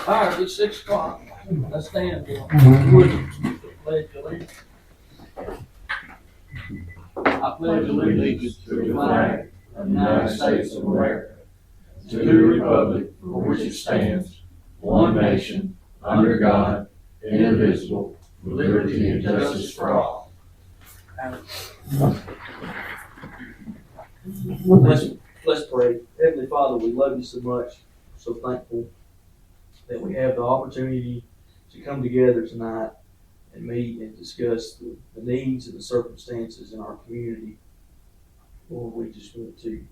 All right, it's 6 o'clock. Let's stand. Pledge allegiance. I pledge allegiance to the flag of the United States of America, to the republic for which it stands, one nation, under God, indivisible, with liberty and justice for all. Let's pray. Heavenly Father, we love you so much, so thankful that we have the opportunity to come together tonight and meet and discuss the needs and the circumstances in our community. Lord, we just want to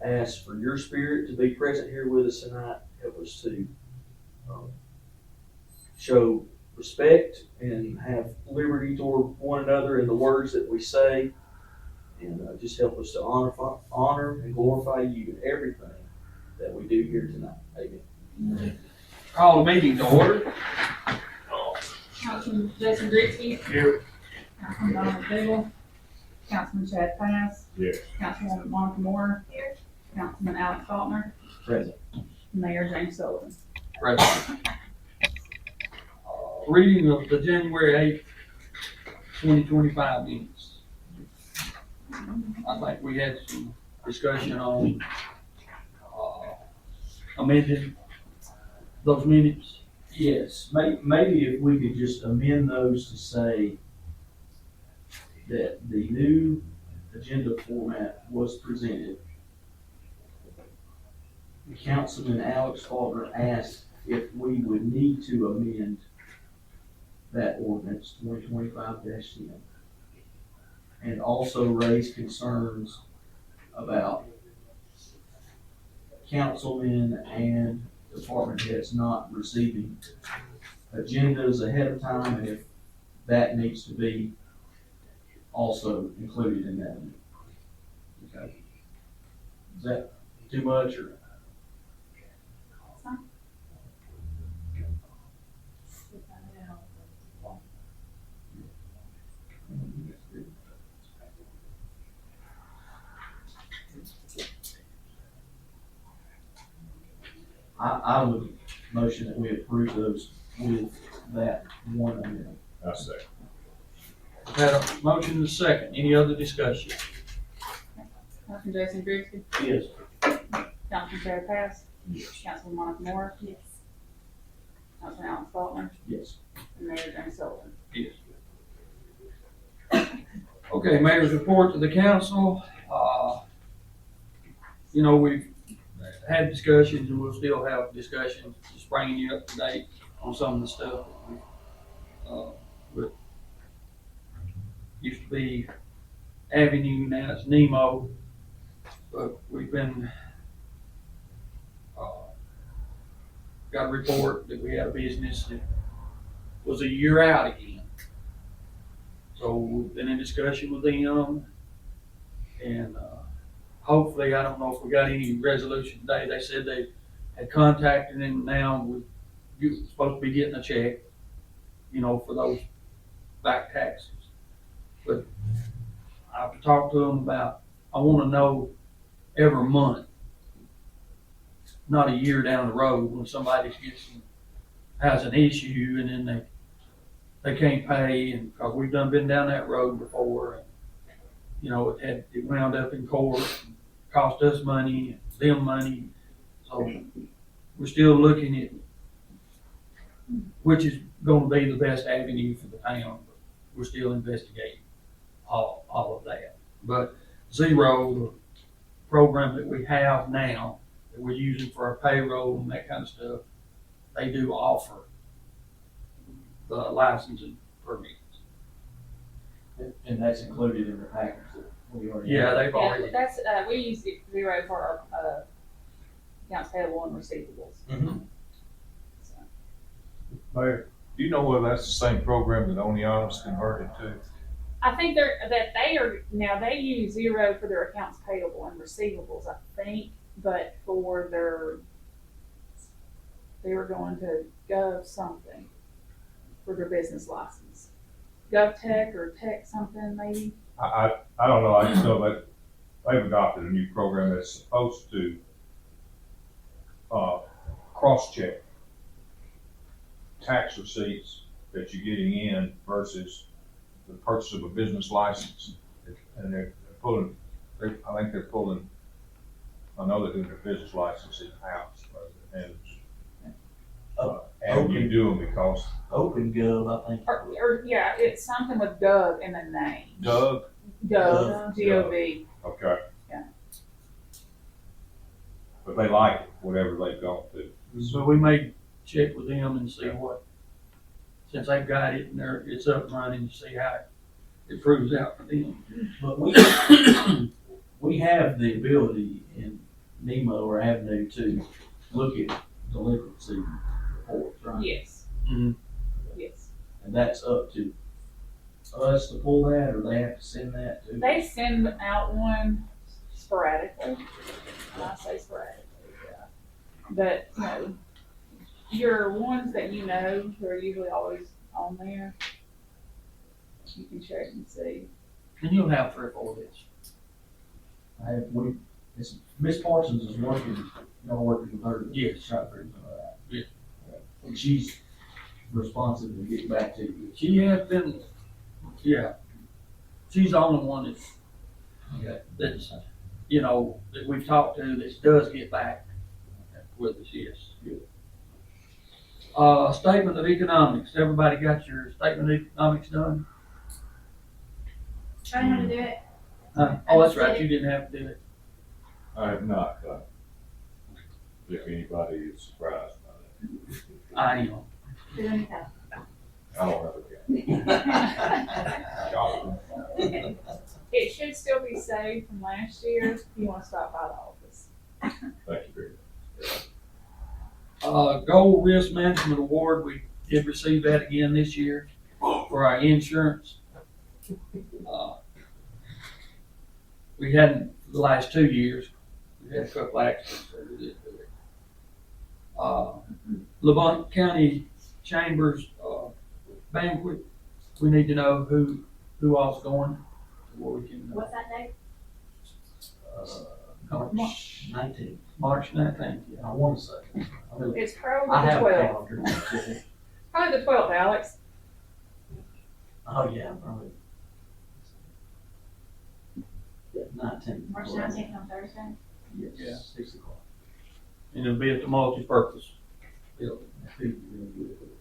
ask for your spirit to be present here with us tonight. Help us to show respect and have liberty toward one another in the words that we say, and just help us to honor and glorify you in everything that we do here tonight. Amen. Call the meeting to order. Councilman Jason Grigsby. Here. Councilman Donald Daigle. Councilman Chad Pass. Yes. Councilwoman Monica Moore. Here. Councilman Alex Faulkner. Present. Mayor James Sullivan. Present. Reading of the January 8th, 2025 minutes. I think we had some discussion on amending those minutes. Yes, maybe if we could just amend those to say that the new agenda format was presented. Councilman Alex Faulkner asked if we would need to amend that ordinance 2025-10, and also raised concerns about councilmen and department heads not receiving agendas ahead of time, and if that needs to be also included in that. Okay. Is that too much, or? I would motion that we approve those with that one amendment. I say. Had a motion and a second. Any other discussion? Councilman Jason Grigsby. Yes. Councilman Chad Pass. Yes. Councilman Monica Moore. Yes. Councilman Alex Faulkner. Yes. And Mayor James Sullivan. Yes. Okay, mayor's report to the council. We've had discussions and we'll still have discussions, just bringing you up to date on some of the stuff. But used to be Avenue, now it's Nemo, but we've been, got a report that we had a business that was a year out again. So we've been in discussion with them, and hopefully, I don't know if we got any resolution today. They said they had contacted them now. We're supposed to be getting a check, for those back taxes. But I've talked to them about, I want to know every month, not a year down the road when somebody has an issue and then they can't pay, and because we've been down that road before, and it wound up in court, and cost us money, them money. So we're still looking at which is going to be the best avenue for the town. But we're still investigating all of that. But Zero, the program that we have now that we're using for our payroll and that kind of stuff, they do offer the licensing permits. And that's included in the package that we already. Yeah, have. they've already. That's, we use Zero for our, accounts payable and receivables. Mhm. So, Mayor, do you know whether that's the same program that Oneonta's converted to? I think they use Zero for their accounts payable and receivables, I think, but for they were going to Gov something for their business license. GovTech or Tech something maybe. I don't know, I just know that they've adopted a new program that's supposed to cross-check tax receipts that you're getting in versus the purchase of a business license. And they're pulling, I think they're pulling, I know they're doing their business license in-house, and and you do them because Open Gov, I think. Or, yeah, it's something with Gov in the name. Doug, Gov, G-O-V. okay. Yeah. But they like it, whatever they've gone to. So we may check with them and see what, since they've got it and it's up and running, see how it proves out for them. But we have the ability in NEMO or Avenue to look at delinquency reports, right? Yes. Mhm. Yes. And that's up to us to pull that, or they have to send that to? They send out one sporadically. And I say sporadically, yeah. But, you know, your ones that you know, they're usually always on there. You can check and see. And you'll have 3 or 4 of this. Miss Parsons is working, y'all working with her. Yes. Try to figure some of that. Yeah. And she's responsive to get back to you. She has been, yeah. She's the only one that's, you know, that we've talked to that does get back with us, yes. Good. Statement of economics. Everybody got your statement of economics done? I know how to do it. Oh, that's right, you didn't have to do it. I have not, if anybody is surprised by that. I am. Do anything. I don't have a It should still be saved from last year if you want to stop by the office. Thank you very much. Gold Risk Management Award, we did receive that again this year for our insurance. We hadn't the last 2 years. We had a couple accidents, so we didn't do it. LeBlanc County Chambers, banquet, we need to know who all's going, where we can, What's that date? March 19th, March 19th, yeah. I want to say. It's I probably the have a 12th. calendar. Probably the 12th, Alex. Oh, yeah, probably. Yeah, 19th. March 19th on Thursday? Yeah. Yes, 6 o'clock. And it'll be at the multi-purpose building. People really good.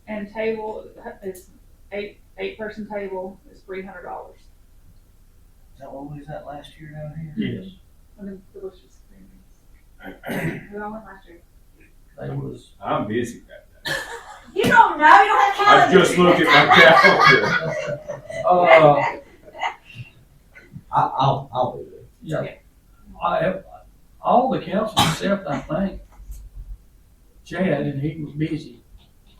And table is eight-person table is $300. Is that what we was at last year down here? Yes, And then delicious creamies. Who all went last year? they was, I'm busy that day. You don't know, you don't have I calendar. just looked at my calendar. I'll be there. yeah. I have, all the council except, I think, Chad, and he was busy.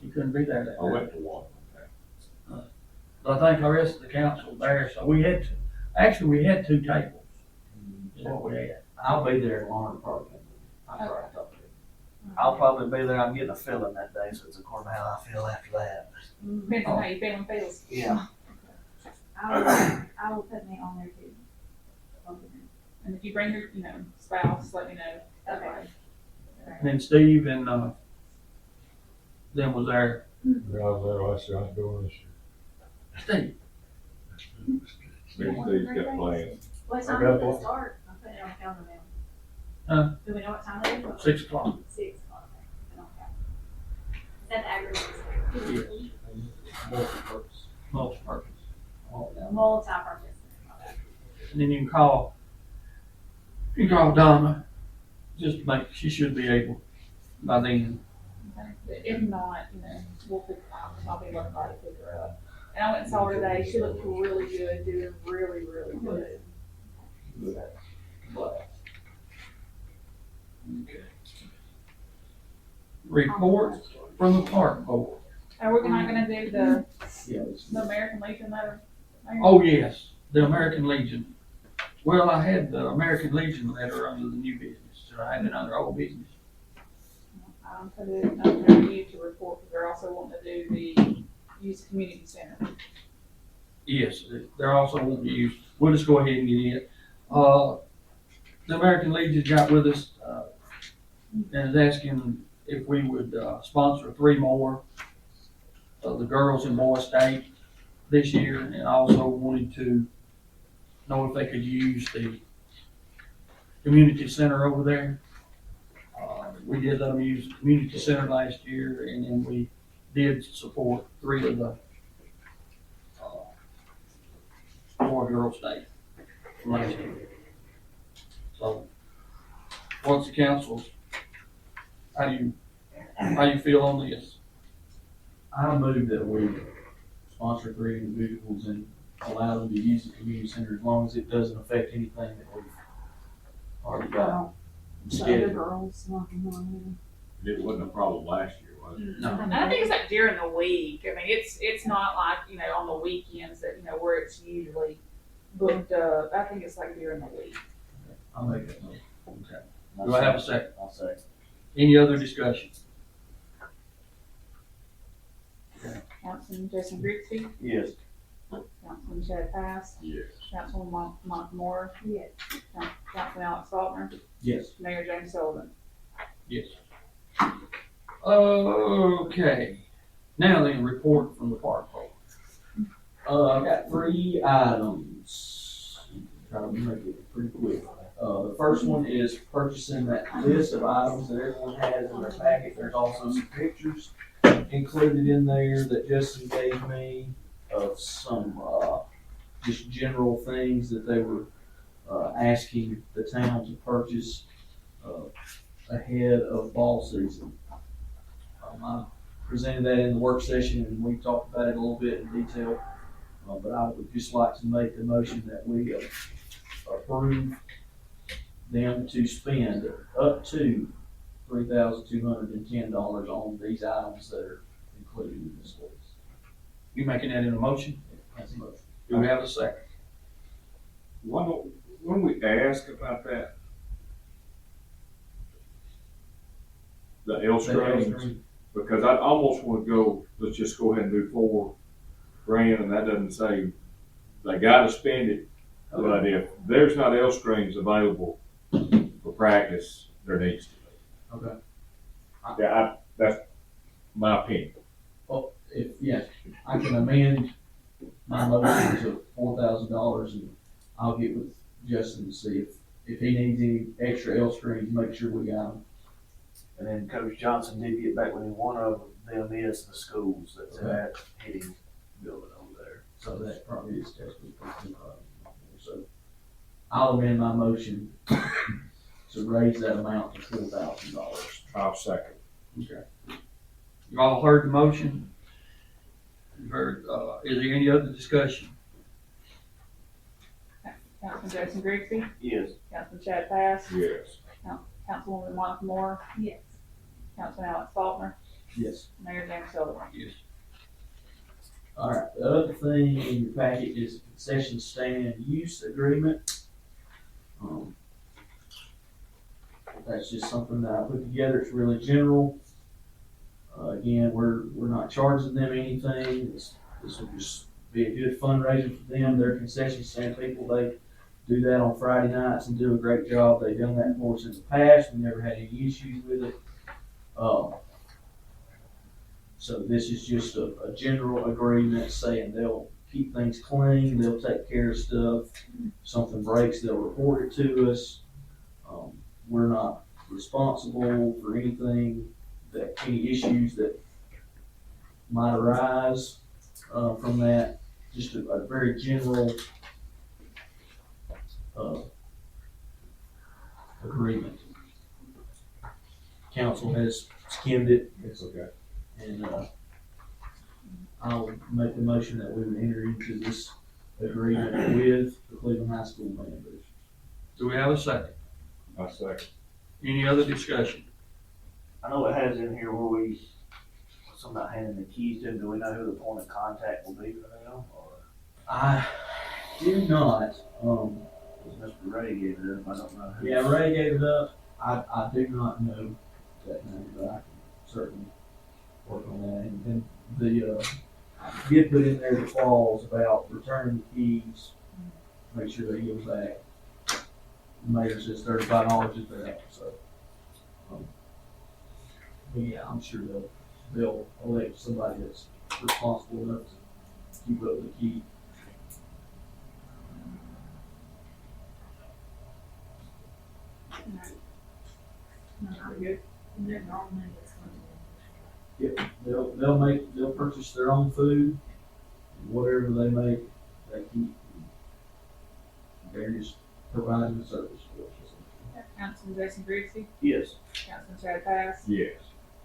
He couldn't be there that I day. went to one. But I think the rest of the council was there, so we had, we had 2 tables, is what we had. I'll be there in Lauren Park. I'll try to talk to you. I'll probably be there. I'm getting a feeling that day, so it's according to how I feel after that. Depends on how you feeling feels. Yeah. I will put me on there too. And if you bring your, spouse, let me know. Okay. And then Steve and, them was there. I was there last year, I ain't going this year. Steve, Me and Steve's got plans. What I time got does one. it start? I'm putting it on the calendar now. Huh? Do we know what time it is? 6 o'clock. 6 o'clock. Okay. Is that the aggregate? Multi-purpose. Multi-purpose. Multi-purpose. And then you can call Donna, just to make, she should be able by then. If not, we'll pick her up. I'll be looking to pick her up. And I went and saw her today. She looked really good, doing really, really good. Okay. Report from the park board. Are we not gonna do the Yeah, it's- American Legion letter? Oh, yes, the American Legion. Well, I had the American Legion letter under the new business, so I had it under old business. Put it under you to report, because they're also wanting to do the youth community center. Yes, they're also wanting to use, we'll just go ahead and get it. The American Legion got with us, and is asking if we would, sponsor 3 more. the girls and boys day this year, and also wanted to know if they could use the community center over there. We did let them use the community center last year, and then we did support 3 of the Boy Girls Day from last year. So, what's the council's, how do you feel on this? I move that we sponsor 3 individuals and allow them to use the community center as long as it doesn't affect anything that we've already got. So the scheduled. girls knocking on It wasn't a problem last year, was it? No. And I think it's like during the week. I mean, it's not like, on the weekends that, where it's usually booked up. I think it's like during the week. I'll make that motion. Okay. Do I have a second? I'll say. Any other discussion? Councilman Jason Grigsby, Yes. Councilman Chad Pass, Yes. Councilman Mike Moore, Yes. Councilman Alex Faulkner, Yes. Mayor James Sullivan. Yes. Okay. Now then, report from the park board. I've got 3 items. Try to make it pretty quick. The first one is purchasing that list of items that everyone has in their packet. There's also some pictures included in there that Justin gave me of some, just general things that they were, asking the town to purchase, ahead of fall season. I presented that in the work session and we talked about it a little bit in detail. But I would just like to make the motion that we approve them to spend up to $3,210 on these items that are included in this list. You making that in a motion? That's a motion. Do we have a second? Why don't we ask about that? The L strings, because I almost wanna go, let's just go ahead and do $4,000, and that doesn't say they gotta spend it. But if there's not L strings available for practice, there needs to be. Okay. Yeah, that's my opinion. Yes, I can amend my motion to $4,000 and I'll get with Justin to see if he needs any extra L strings, make sure we got them. And then Coach Johnson did get back with me. One of them is the schools that's in that hitting building over there. So that probably is technically. So I'll amend my motion to raise that amount to $4,000. I'll second. Okay. You all heard the motion? You heard, is there any other discussion? Councilman Jason Grigsby, Yes. Councilman Chad Pass, Yes. Councilwoman Mike Moore, Yes. Councilman Alex Faulkner, Yes. Mayor James Sullivan. Yes. All right, the other thing in your packet is a concession stand use agreement. That's just something that I put together, it's really general. Again, we're not charging them anything, this will just be a good fundraiser for them, they're concession stand people, they do that on Friday nights and do a great job, they've done that for us in the past, we never had any issues with it. So this is just a general agreement saying they'll keep things clean, they'll take care of stuff. If something breaks, they'll report it to us. We're not responsible for anything any issues that might arise, from that. Just a very general, agreement. Council has skimmed it. It's okay. And, I'll make the motion that we would enter into this agreement with the Cleveland High School band boosters. Do we have a second? I second. Any other discussion? I know it has in here where something about handing the keys to them. Do we know who the point of contact will be for them? Or I do not, Mr. Ray gave it up, I don't know who. yeah, Ray gave it up. I do not know that name, but I can certainly work on that. And the, I did put in there the clause about returning the keys, make sure they give back. The mayor says $35 is there, so. But yeah, I'm sure they'll elect somebody that's responsible enough to keep up with the key. Pretty good. And their normal money is going to. They'll purchase their own food, and whatever they make, they keep. They're just providing the service for us. Councilman Jason Grigsby, Yes. Councilman Chad Pass, Yes.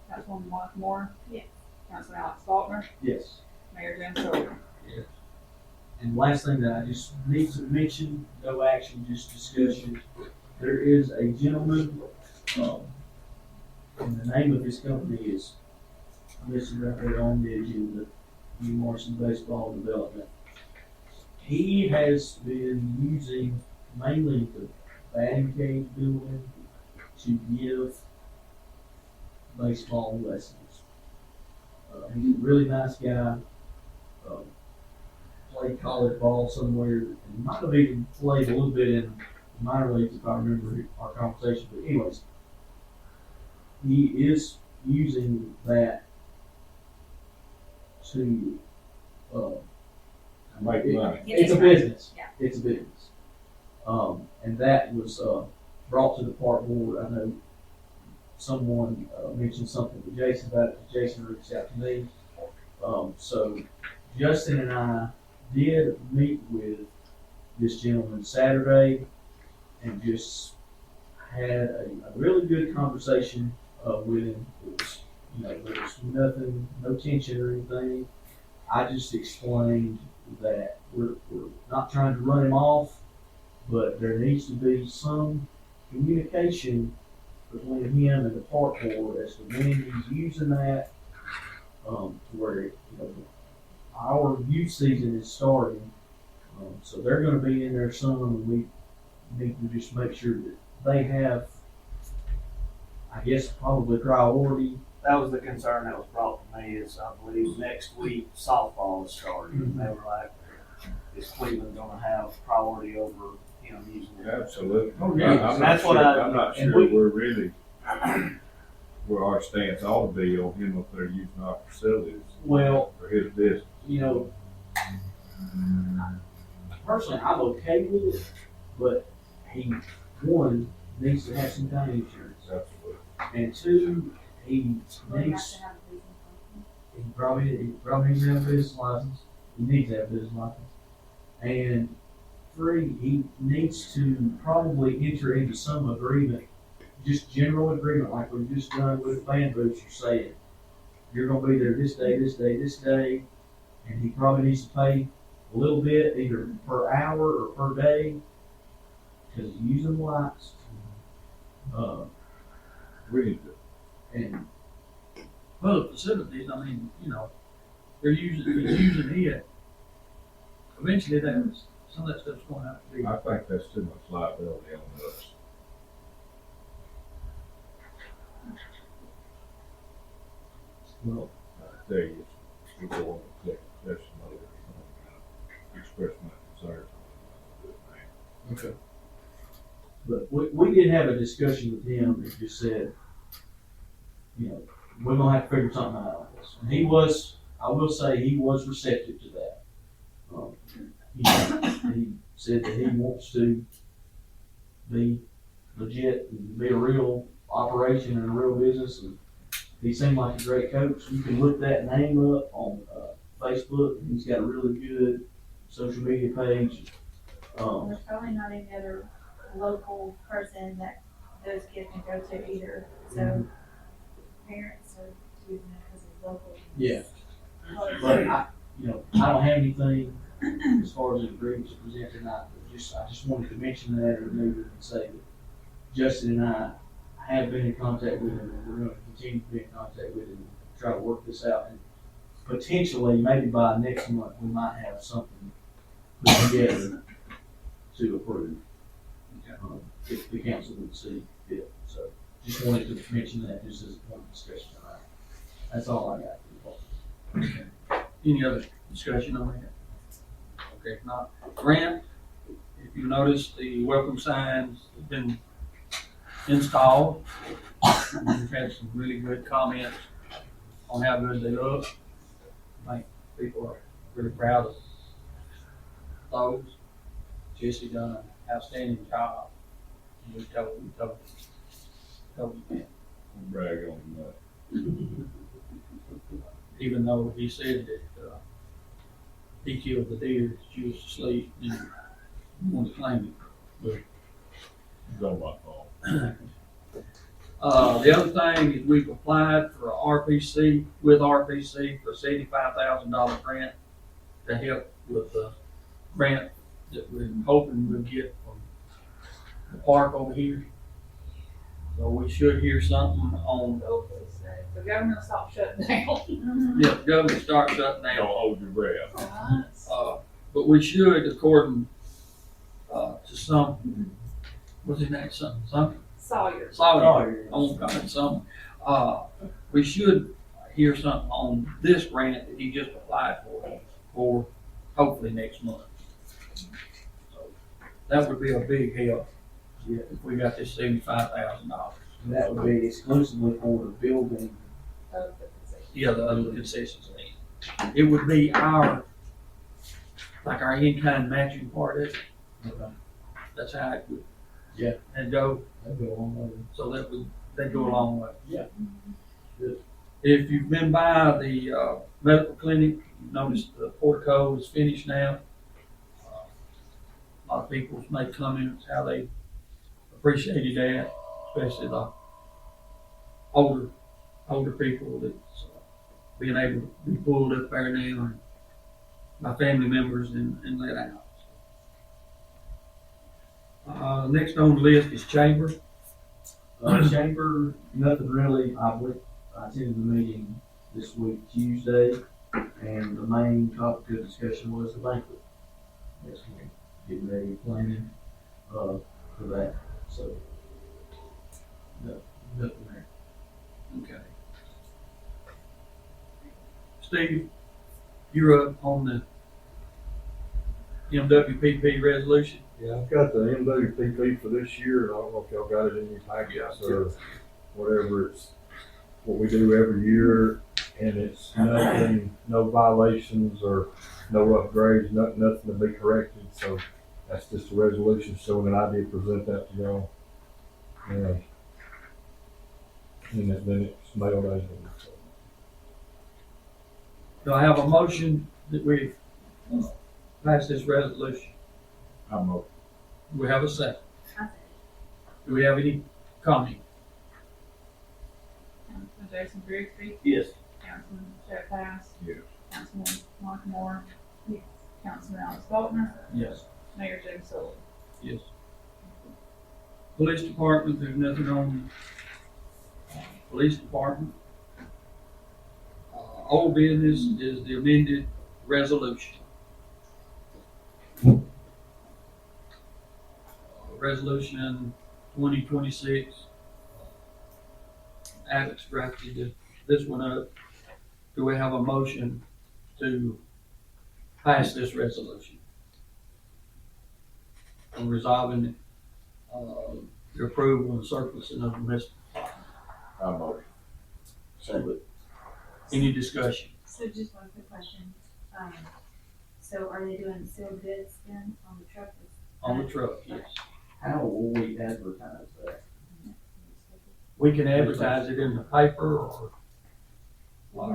Councilwoman Monica Moore. Yes. Councilman Alex Faulkner, Yes. Mayor Jan Sullivan. And last thing that I just need to mention, no action, just discussion. There is a gentleman, and the name of his company is listed right there on the agenda, New Morrison Baseball Development. He has been using mainly the batting cage building to give baseball lessons. He's a really nice guy. Played college ball somewhere, and might have even played a little bit in minor leagues if I remember our conversation. But anyways, he is using that to Make money. it's a business. Yeah. It's a business. And that was brought to the park board. I know someone mentioned something to Jason about it. Jason reached out to me. So Justin and I did meet with this gentleman Saturday and just had a really good conversation with him. It was, there was nothing, no tension or anything. I just explained that we're not trying to run him off, but there needs to be some communication between him and the park board as to when he's using that, to where, our youth season is starting. So they're gonna be in there some, and we need to just make sure that they have, I guess, probably priority. That was the concern that was brought to me is I believe next week softball is starting. And they were like, is Cleveland gonna have priority over, using it? Absolutely. Oh, yeah. I'm That's not what sure, I- I'm not and sure we- we're really, where our stance ought to be on him up there using our facilities Well, for his business. Personally, I'm okay with it, but he, one, needs to have some kind of insurance. Absolutely. And two, he Well, you have needs, to have a business license. he probably needs to have a business license. He needs to have a business license. And three, he needs to probably enter into some agreement, just general agreement, like we've just done with fan booths, you're saying, you're gonna be there this day, this day, this day, and he probably needs to pay a little bit, either per hour or per day, because he's using lights. We need to, And Well, the facilities, I mean, he's using it. Eventually, some of that stuff's going out to be. I think that's too much liability on us. well, I tell you, we go on the click, there's some other, express my concerns on it. okay. But we did have a discussion with him that just said, we're gonna have to figure something out on this. And he was, I will say, he was receptive to that. He said that he wants to be legit and be a real operation and a real business. And he seemed like a great coach. You can look that name up on Facebook. He's got a really good social media page. There's probably not any other local person that those kids can go to either, so parents are using it because it's local. Yeah. But I don't have anything as far as an agreement to present tonight, but I just wanted to mention that or maybe say that Justin and I have been in contact with him, and we're gonna continue to be in contact with him and try to work this out. And potentially, maybe by next month, we might have something put together to approve. If the council would see fit. So just wanted to mention that just as a point of discussion tonight. That's all I got. Any other discussion on that? Okay, if not, Grant, if you notice, the welcome signs have been installed. We've had some really good comments on how good they look. I think people are really proud of those. Jesse done an outstanding job. We told him that. Brag on that. Even though he said that, he killed the deer, she was asleep, and wanted to claim it. It's all my fault. The other thing is we've applied for RPC, with RPC for a $75,000 grant to help with the grant that we're hoping we'll get from the park over here. So we should hear something on, Hopefully, so the government will stop shutting down. yeah, the government start shutting Don't down. hold your breath. But we should, according, to some, what's his name, some, Sawyer. Sawyer, oh God, some, we should hear something on this grant that he just applied for hopefully next month. So that would be a big help, if we got this $75,000. That would be exclusively for the building. Of the concession. Yeah, the other concessions land. It would be our, like our in-kind matching part of it. That's how it would. Yeah. And go, That'd be a long way. so that'd go a long way. Yeah. Good. If you've been by the, medical clinic, you noticed the portico is finished now. A lot of people made comments how they appreciated that, especially the older people that's being able to be pulled up there now and by family members and let out. Next on the list is chamber. Chamber, nothing really. I attended the meeting this week, Tuesday, and the main topic of discussion was the banquet. Yes, we're getting ready, planning, for that, so. Nothing there. Okay. Steve, you're up on the MWPP resolution. Yeah, I've got the MWPP for this year, and I don't know if y'all got it in your packets or whatever. It's what we do every year, and it's nothing, no violations or no upgrades, nothing to be corrected. So that's just a resolution showing that I did present that to y'all. Yeah. And then it's mailed out. Do I have a motion that we pass this resolution? I'm a, Do we have a second? I said, Do we have any comment? Councilman Jason Grigsby, Yes. Councilman Jeff Pass. Yes. Councilman Mark Moore. Yes. Councilman Alex Faulkner. Yes. Mayor James Sullivan. Yes. Police department, there's nothing on police department. Old business is the amended resolution. Resolution 2026. Alex drafted this one up. Do we have a motion to pass this resolution? On resolving, the approval and surfacing of the municipal. I'm a, Any discussion? so just one quick question. So are they doing sealed bids then on the truck? On the truck, yes. How will we advertise that? We can advertise it in the paper or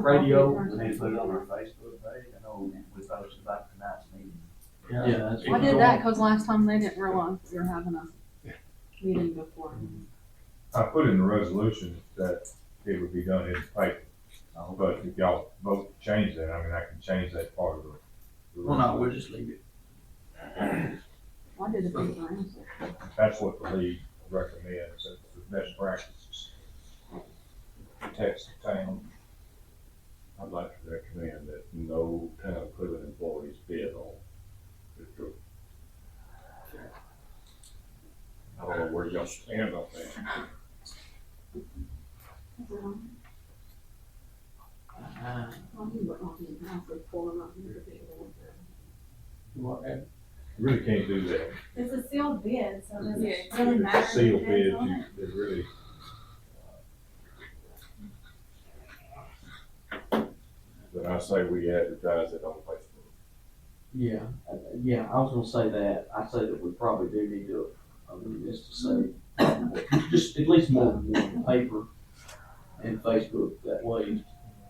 radio. We need to put it on our Facebook page. I know we posted about tonight's meeting. Yeah, that's I did that because last time they didn't realize we were having a meeting before. I put in the resolution that it would be done in the paper. But if y'all vote to change that, I mean, I can change that part of the. Well, no, we'll just leave it. I did a big answer. That's what the league recommends, that's the best practices. Protects the town. I'd like to recommend that no town equivalent employees bid on this truck. I don't know where y'all stand on that. You really can't do that. It's a sealed bid, so does it Yeah. really It's matter? a sealed who bid, bids on it? it really. Then I say we advertise it on Facebook. Yeah, yeah, I was gonna say that. I say that we probably do need to, just to say, just at least more than one, paper and Facebook, that way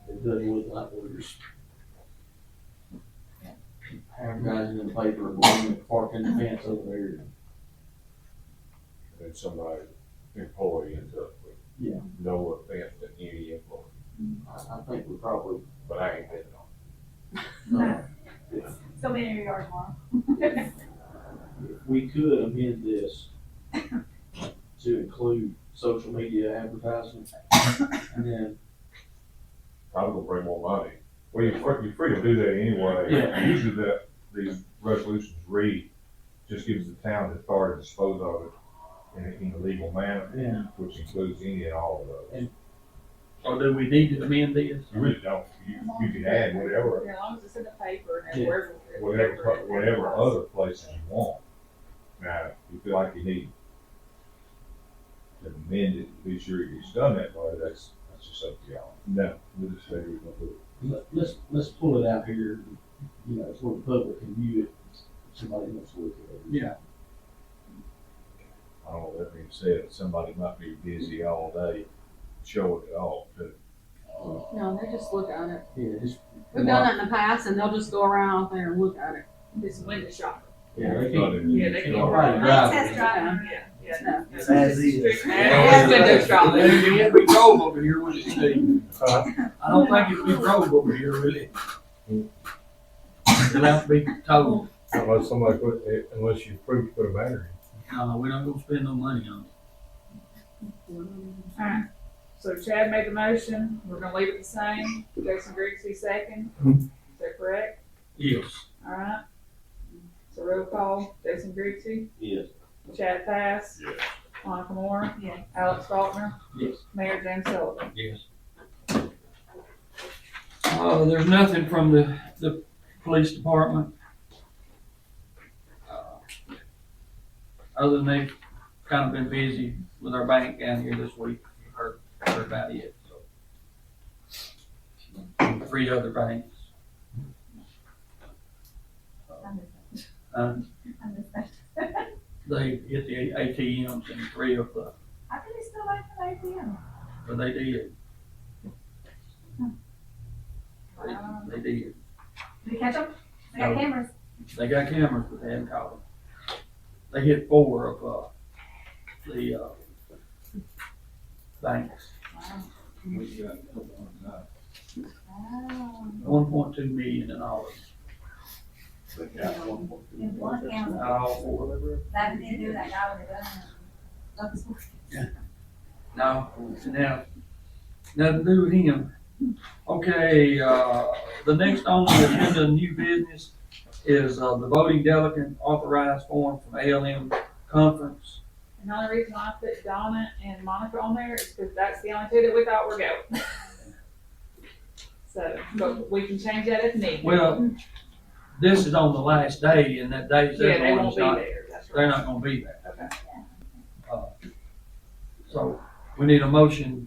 it doesn't look like we're just advertising in the paper and we're parking the fence over there. And somebody, employee ends up with. Yeah. No offense to any employee, I think we probably, but I ain't bidding on No. It's gonna be in your yard tomorrow. if we could amend this to include social media advertising, and then, probably gonna bring more money. Well, you're free to do that anyway. Yeah. Usually these resolutions read, just gives the town the authority to dispose of it in a legal manner, yeah, which includes any and all of those. So do we need to amend this? You really don't, you can add whatever, Yeah, as long as it's in the paper and Yeah. wherever. other places you want. Now, if you feel like you need to amend it, to be sure it's done that way, that's just up to y'all. No, we'll just say we're gonna do it. let's pull it out here, you know, so the public can view it, somebody wants to look at it. Yeah. I don't know, that being said, somebody might be busy all day, showing it all too. No, they just look at it. Yeah, just. We've done that in the past and they'll just go around out there and look at it. This window shopping. Yeah, they can't. Yeah, they can't. Right, drive. Test drive. Yeah, yeah. No. It's As is. As window shopping. It'd be cold over here when it's Steve. I don't think it'd be cold over here, really. It'll have to be told. Unless somebody unless you prove to put a battery. No, we're not gonna spend no money on Alright, so Chad made the motion, we're gonna leave it the same, Jason Grigsby second, Mhm. is that correct? it. Yes. Alright, so roll call, Jason Grigsby, Yes. Chad Pass. Yes. Monica Moore, Yes. Alex Faulkner, Yes. Mayor James Sullivan. Yes. There's nothing from the police department. Other than they've kind of been busy with our bank down here this week, heard about it, so. 3 other banks. I missed that. They hit the ATMs in 3 of the, How can they still like the ATM? but they did. They did. Did you catch them? They got No. cameras. They got cameras, but they hadn't caught them. They hit 4 of, the, banks. Wow. 1.2 million in all of In one them. county. Not all 4. That didn't do that guy with the gun. That's what- No, now, nothing to do with him. Okay, the next on the agenda, new business, is, the voting delegate authorized form from ALM conference. And the only reason I put Donna and Monica on there is because that's the only 2 that we thought were going. So, but we can change that if needed. Well, this is on the last day, and that day, Yeah, they everyone's won't be not, there, that's they're right. not gonna be there. Okay. So, we need a motion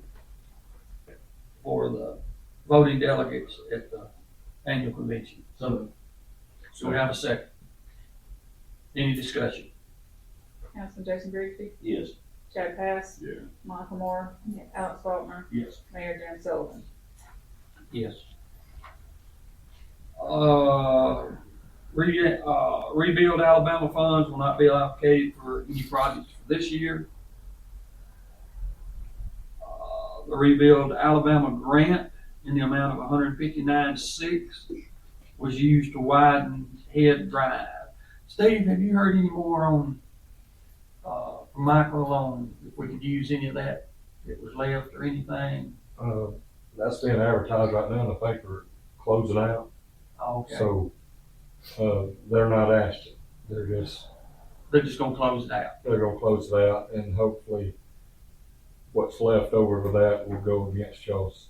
for the voting delegates at the annual convention. So, So we have a second. Any discussion? Councilman Jason Grigsby, yes. Chad Pass. Yeah. Monica Moore, Yes. Alex Faulkner, Yes. Mayor James Sullivan. Yes. Rebuild Alabama funds will not be allocated for any projects for this year. The Rebuild Alabama grant in the amount of $159,600 was used to widen Head Drive. Steve, have you heard any more on, from Michael on if we could use any of that was left or anything? That's being advertised right now in the paper, closing out. Okay, So, they're not asking. They're they're just gonna close it out. they're gonna close it out and hopefully what's left over of that will go against y'all's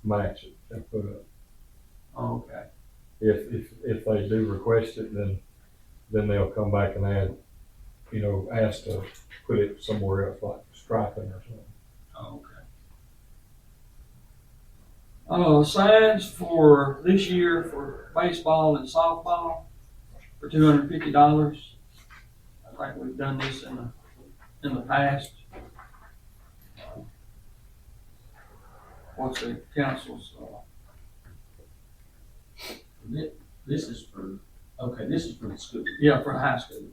match it and put up. Okay. If they do request it, then they'll come back and add, ask to put it somewhere else, like striping or something. Okay. Signs for this year for baseball and softball for $250. I think we've done this in the past. What's the council's, This is for, okay, this is for the school. yeah, for the high school?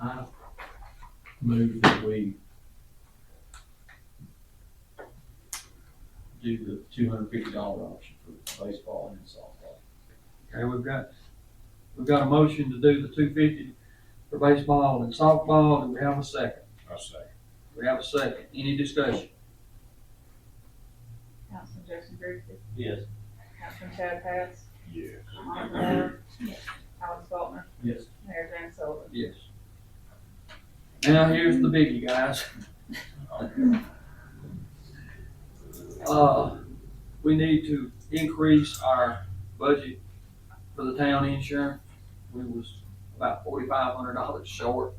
I move that we do the $250 option for baseball and softball. Okay, we've got a motion to do the $250 for baseball and softball. Do we have a second? I'll say. We have a second. Any discussion? Councilman Jason Griffith, Yes. Councilman Chad Pass, Yes. Monica Moore, Alex Faulkner, Yes. Mayor James Sullivan. Yes. Now, here's the biggie, guys. We need to increase our budget for the town insurance. We was about $4,500 short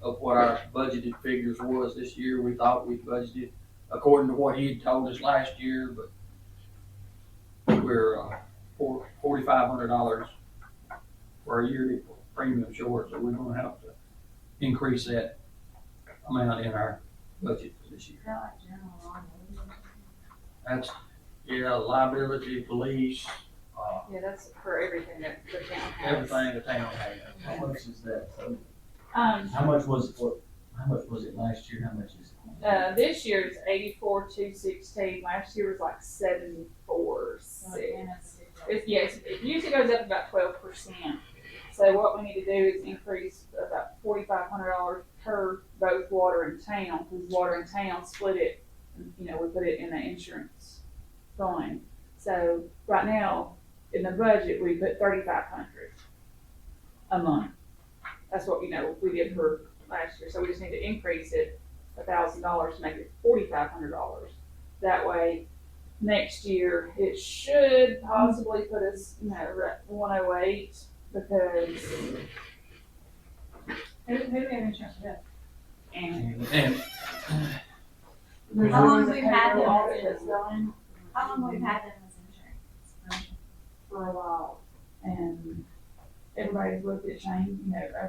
of what our budgeted figures was this year. We thought we budgeted according to what he had told us last year, but we're $4,500 for a yearly premium short, so we're gonna have to increase that amount in our budget for this year. That's, yeah, liability, police, Yeah, that's for everything that the town has. everything the town has. How much is that? Um, How much was it last year? How much is it? this year it's 84,216. Last year was like 74,6. It usually goes up about 12%. So what we need to do is increase about $4,500 per both water and town, because water and town split it. We put it in the insurance fund. So right now in the budget we put $3,500 a month. That's what we did for last year. So we just need to increase it $1,000 to make it $4,500. That way, next year it should possibly put us, at 108, because Who do we have insurance with? and And there's How long always a have we had payroll them? audit that's going How long have we had them as insurance? for a while, and everybody's looked at change.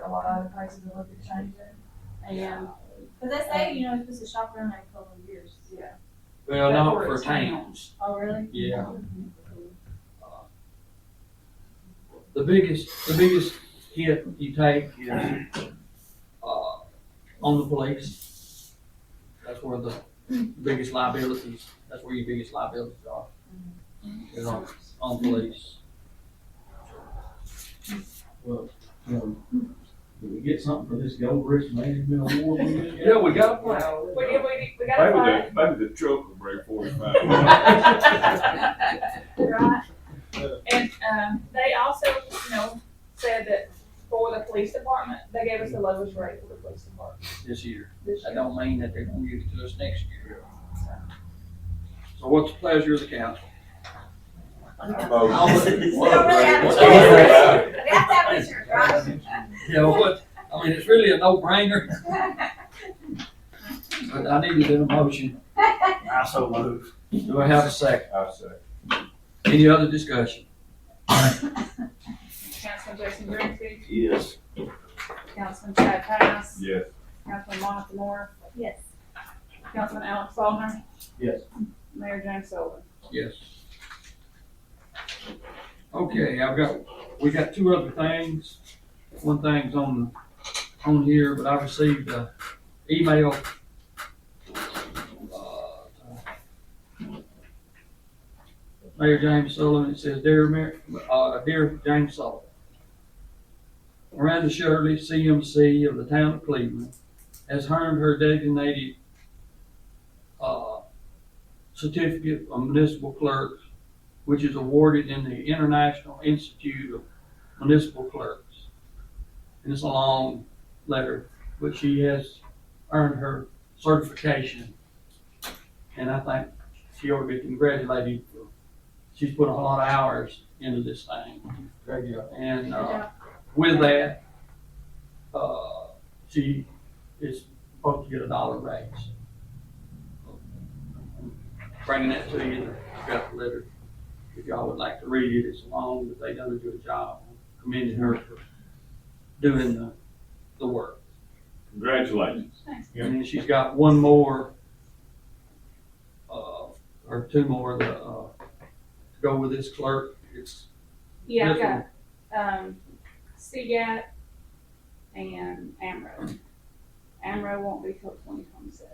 A lot of other places have looked at changing, and Cause they say, you're supposed to shop around every couple of years. yeah. well, That's not where for it's towns. Oh, really? Yeah. The biggest hit you take is on the police. That's where the biggest liabilities. That's where your biggest liabilities are. Is on police. Well, did we get something for this gold risk management award? Yeah, we got a plan. We got a plan. Maybe the truck will break 45. Right. And, they also, said that for the police department, they gave us the lowest rate for the police department This year. this That year. don't mean that they're gonna give it to us next year. So what's the pleasure of the council? We don't really have a choice. Yeah. We have to have insurance, right? You know what, it's really a no-brainer, but I needed an emotion. I so move. Do I have a second? I'll say. Any other discussion? Councilman Jason Griffith, Yes. Councilman Chad Pass, Yes. Councilman Monica Moore, Yes. Councilman Alex Faulkner, Yes. Mayor James Sullivan. Yes. Okay, we got two other things. One thing's on here, but I received an email. Mayor James Sullivan, it says, Dear James Sullivan, Miranda Shirley, CMC of the town of Cleveland, has earned her designated certificate of municipal clerks, which is awarded in the International Institute of Municipal Clerks. And it's a long letter, but she has earned her certification. And I think she ought to be congratulated for, she's put a lot of hours into this thing. Great job. And with that, she is supposed to get $1 raise. Bringing that to you, I've got the letter. If y'all would like to read it, it's long, but they done a good job. Commending her for doing the work. Congratulations. Thanks. And then she's got one more, or two more that, to go with this clerk. It's, Yeah, I've Yes, got, CGAT and AMRO. AMRO won't be till 2027.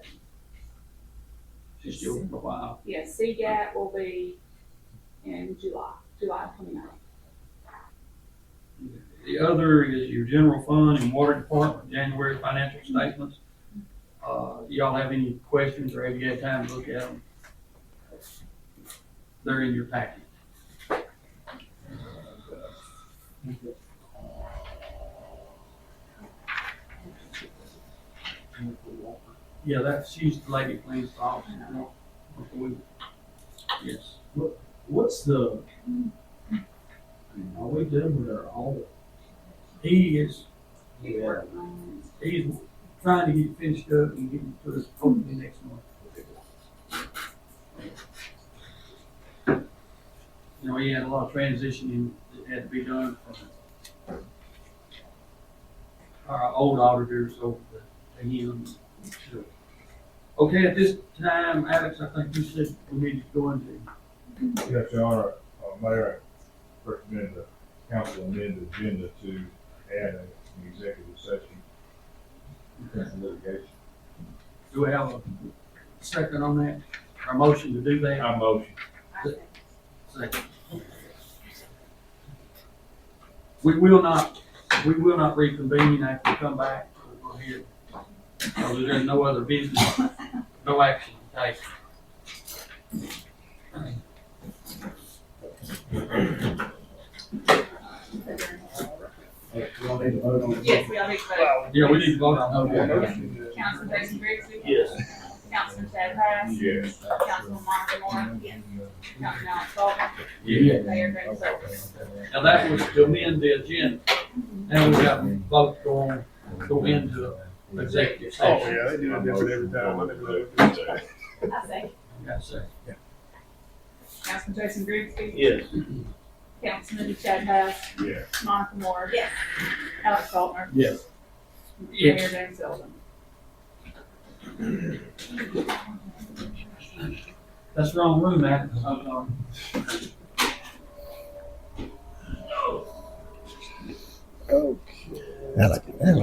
she's still for a while. Yes, CGAT will be in July 29th. The other is your general fund and water department, January financial statements. Y'all have any questions or have you had time to look at them? They're in your packet. Yeah, she's the lady who cleans the office. Yes. What's the, are we done with our audit? He's Keep working on trying to get it finished up and get it to us hopefully next month. You know, he had a lot of transitioning that had to be done from our old auditors over to him. Okay, at this time, Alex, I think you said we needed to go into. Yes, Your Honor, Mayor, I recommend the council amend the agenda to add an executive session. And litigation. Do we have a second on that? Our motion to do that? I motion. Second. We will not reconvene after we come back. We'll go ahead. So there's no other business, no action to take. Yes, we all need to vote. Yeah, we need to vote on that. Councilman Jason Grigsby. Yes. Councilman Chad Pass. Yes. Councilman Monica Moore. Yes. Councilman Alex Baldwin. Yeah. Mayor Greg Silver. Now that was to amend the agenda. Now we got votes go into executive Oh, session. yeah, they do it different every time. I say. Got second. Councilman Jason Grigsby. Yes. Councilman Chad Pass. Yes. Monica Moore. Yes. Alex Baldwin. Yes. Mayor Yes. Greg Silver. That's the wrong room, Matt. Alex,